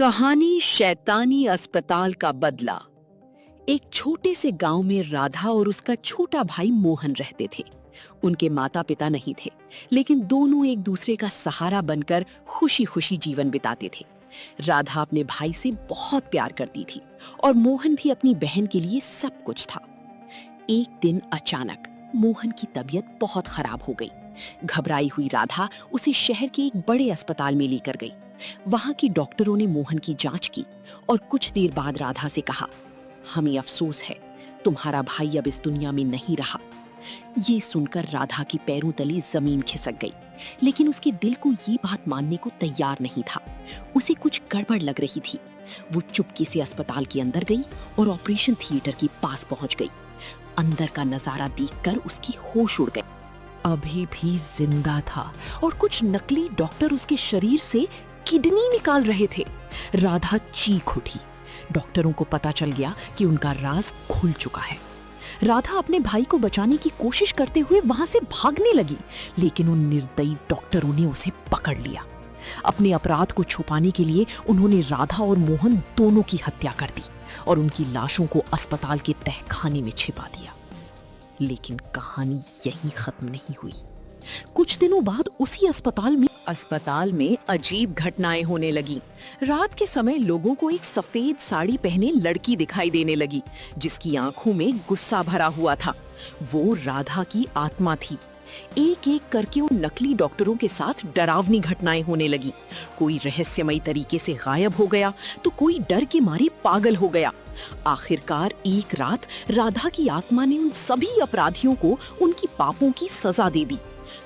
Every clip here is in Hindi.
कहानी शैतानी अस्पताल का बदला। एक छोटे से गांव में राधा और उसका छोटा भाई मोहन रहते थे। उनके माता पिता नहीं थे, लेकिन दोनों एक दूसरे का सहारा बनकर खुशी खुशी जीवन बिताते थे। राधा अपने भाई से बहुत प्यार करती थी और मोहन भी अपनी बहन के लिए सब कुछ था। एक दिन अचानक मोहन की तबीयत बहुत खराब हो गई। घबराई हुई राधा उसे शहर के एक बड़े अस्पताल में लेकर गई। वहां की डॉक्टरों ने मोहन की जांच की और कुछ देर बाद राधा से कहा, हमें अफसोस है, तुम्हारा भाई अब इस दुनिया में नहीं रहा। ये सुनकर राधा की पैरों तले जमीन खिसक गई, लेकिन उसके दिल को ये बात मानने को तैयार नहीं था। उसे कुछ गड़बड़ लग रही थी। वो चुपके से अस्पताल के अंदर गई और ऑपरेशन थिएटर के पास पहुंच गई। अंदर का नजारा देखकर उसकी होश उड़ गई। अभी भी जिंदा था और कुछ नकली डॉक्टर उसके शरीर से किडनी निकाल रहे थे। राधा चीख उठी। डॉक्टरों को पता चल गया कि उनका राज खुल चुका है। राधा अपने भाई को बचाने की कोशिश करते हुए वहां से भागने लगी, लेकिन उन निर्दयी डॉक्टरों ने उसे पकड़ लिया। अपने अपराध को छुपाने के लिए उन्होंने राधा और मोहन दोनों की हत्या कर दी और उनकी लाशों को अस्पताल के तहखाने में छिपा दिया। लेकिन कहानी यहीं खत्म नहीं हुई। कुछ दिनों बाद उसी अस्पताल में अजीब घटनाएं होने लगी। रात के समय लोगों को एक सफेद साड़ी पहने लड़की दिखाई देने लगी, जिसकी आंखों में गुस्सा भरा हुआ था। वो राधा की आत्मा थी। एक एक करके उन नकली डॉक्टरों के साथ डरावनी घटनाएं होने लगी। कोई रहस्यमयी तरीके से गायब हो गया तो कोई डर के मारे पागल हो गया। आखिरकार एक रात राधा की आत्मा ने उन सभी अपराधियों को उनकी पापों की सजा दे दी।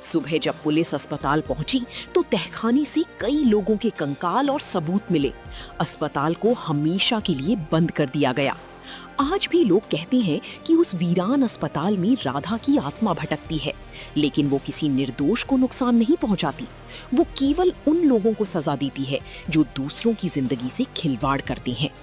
सुबह जब पुलिस अस्पताल पहुंची तो तहखाने से कई लोगों के कंकाल और सबूत मिले। अस्पताल को हमेशा के लिए बंद कर दिया गया। आज भी लोग कहते हैं कि उस वीरान अस्पताल में राधा की आत्मा भटकती है, लेकिन वो किसी निर्दोष को नुकसान नहीं पहुंचाती। वो केवल उन लोगों को सजा देती है जो दूसरों की जिंदगी से खिलवाड़ करते हैं।